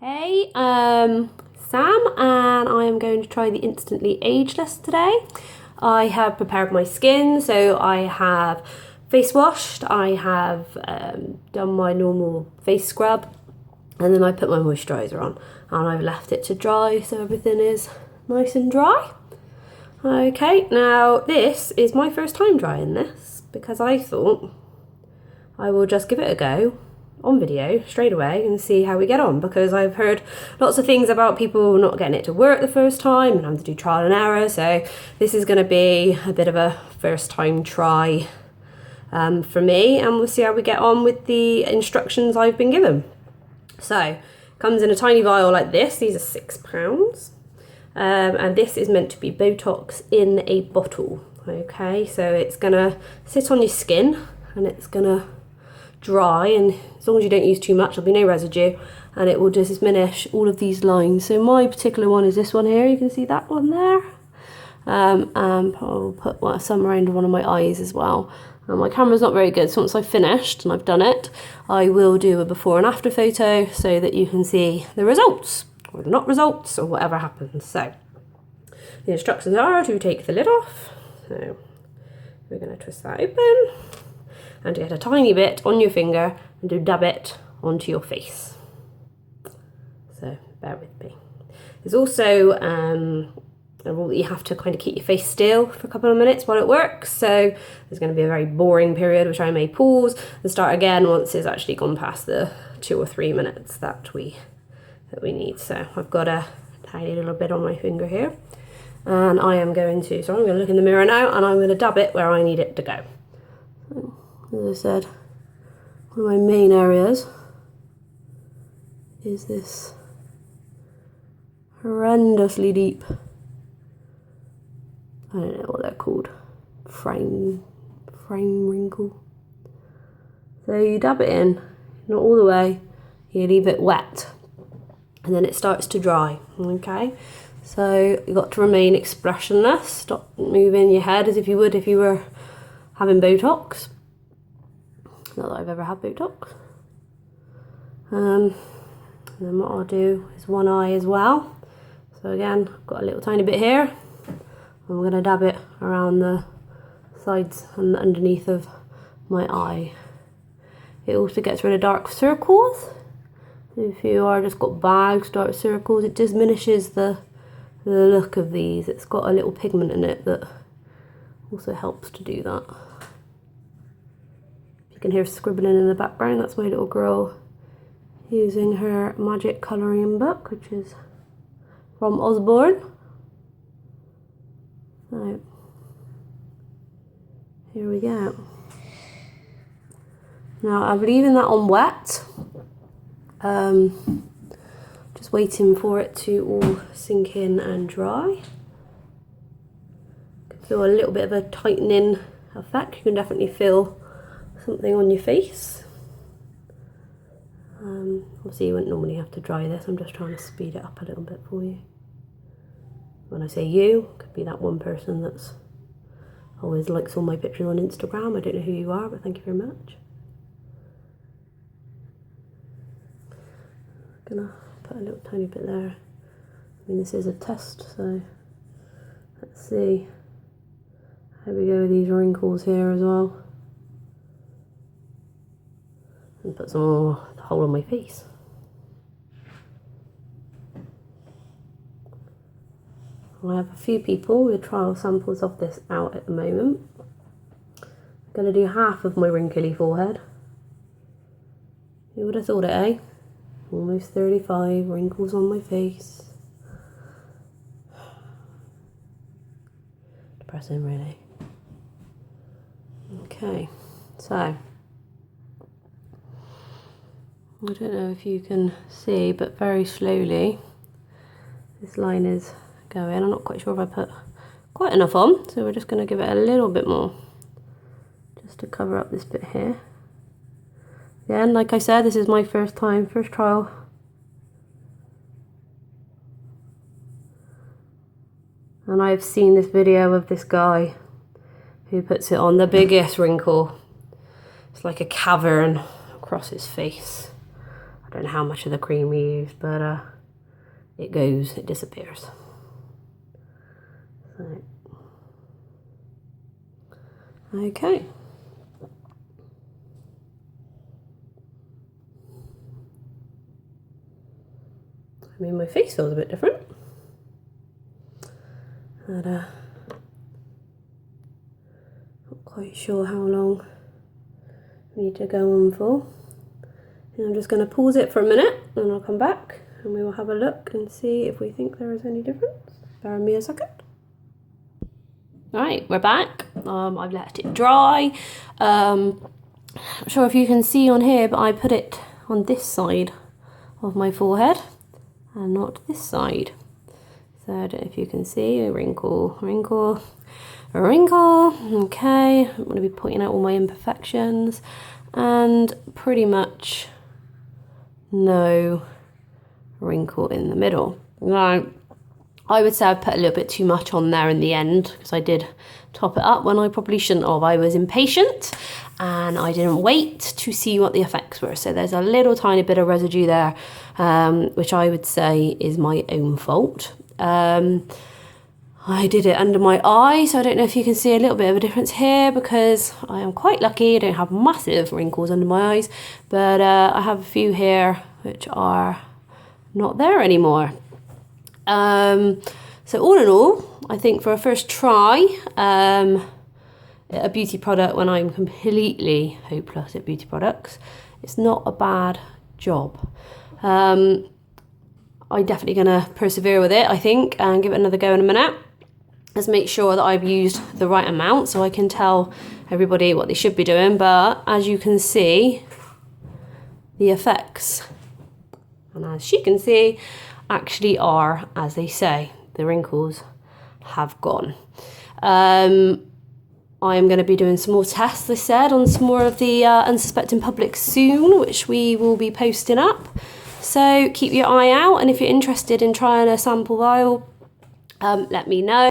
Hey, Sam, and I am going to try the Instantly Ageless today. I have prepared my skin, so I have face washed, I have done my normal face scrub, and then I put my moisturiser on, and I've left it to dry so everything is nice and dry. Okay, now this is my first time trying this because I thought I will just give it a go on video straight away and see how we get on, because I've heard lots of things about people not getting it to work the first time and having to do trial and error, so this is going to be a bit of a first time try for me, and we'll see how we get on with the instructions I've been given. So it comes in a tiny vial like this. These are £6, and this is meant to be Botox in a bottle. Okay, so it's gonna sit on your skin and it's gonna dry, and as long as you don't use too much, there'll be no residue, and it will just diminish all of these lines. So my particular one is this one here. You can see that one there, and I'll put some around one of my eyes as well. And my camera's not very good, so once I've finished and I've done it, I will do a before and after photo so that you can see the results, or the not results, or whatever happens. So the instructions are to take the lid off. So we're going to twist that open, and to get a tiny bit on your finger and to dab it onto your face. So bear with me. There's also a rule that you have to kind of keep your face still for a couple of minutes while it works. So there's going to be a very boring period which I may pause and start again once it's actually gone past the 2 or 3 minutes that we need. So I've got a tiny little bit on my finger here, and I'm going to look in the mirror now, and I'm going to dab it where I need it to go. As I said, one of my main areas is this horrendously deep, I don't know what they're called, frame wrinkle. So you dab it in, not all the way, you leave it wet, and then it starts to dry. Okay, so you've got to remain expressionless, stop moving your head as if you would if you were having Botox. Not that I've ever had Botox. And then what I'll do is one eye as well. So again, I've got a little tiny bit here. I'm going to dab it around the sides and underneath of my eye. It also gets rid of dark circles. If you are just got bags, dark circles, it diminishes the look of these. It's got a little pigment in it that also helps to do that. You can hear scribbling in the background. That's my little girl using her magic colouring book, which is from Osborne. So here we go. Now I'm leaving that on wet, just waiting for it to all sink in and dry. You can feel a little bit of a tightening effect. You can definitely feel something on your face. Obviously you wouldn't normally have to dry this. I'm just trying to speed it up a little bit for you. When I say you, it could be that one person that's always likes all my pictures on Instagram. I don't know who you are, but thank you very much. I'm gonna put a little tiny bit there. I mean, this is a test, so let's see how we go with these wrinkles here as well. And put some more the whole on my face. I have a few people with trial samples of this out at the moment. I'm going to do half of my wrinkly forehead. You would have thought it, eh? Almost 35 wrinkles on my face. Depressing, really. Okay, so I don't know if you can see, but very slowly this line is going. I'm not quite sure if I put quite enough on, so we're just going to give it a little bit more just to cover up this bit here. Again, like I said, this is my first trial. And I've seen this video of this guy who puts it on the biggest wrinkle. It's like a cavern across his face. I don't know how much of the cream we use, but it goes, it disappears. So, okay. I mean, my face feels a bit different. But, not quite sure how long I need to go on for. And I'm just going to pause it for a minute and I'll come back and we will have a look and see if we think there is any difference. Bear with me a second. Alright, we're back. I've let it dry. Not sure if you can see on here, but I put it on this side of my forehead and not this side. So I don't know if you can see a wrinkle, wrinkle, a wrinkle. Okay, I'm going to be pointing out all my imperfections and pretty much no wrinkle in the middle. Now, I would say I put a little bit too much on there in the end because I did top it up when I probably shouldn't have. I was impatient and I didn't wait to see what the effects were. So there's a little tiny bit of residue there, which I would say is my own fault. I did it under my eye, so I don't know if you can see a little bit of a difference here because I am quite lucky. I don't have massive wrinkles under my eyes, but I have a few here which are not there anymore. So all in all, I think for a first try, a beauty product when I'm completely hopeless at beauty products, it's not a bad job. I'm definitely going to persevere with it, I think, and give it another go in a minute. Let's make sure that I've used the right amount so I can tell everybody what they should be doing. But as you can see, the effects, and as she can see, actually are as they say. The wrinkles have gone. I am going to be doing some more tests, I said, on some more of the unsuspecting public soon, which we will be posting up. So keep your eye out, and if you're interested in trying a sample vial, let me know.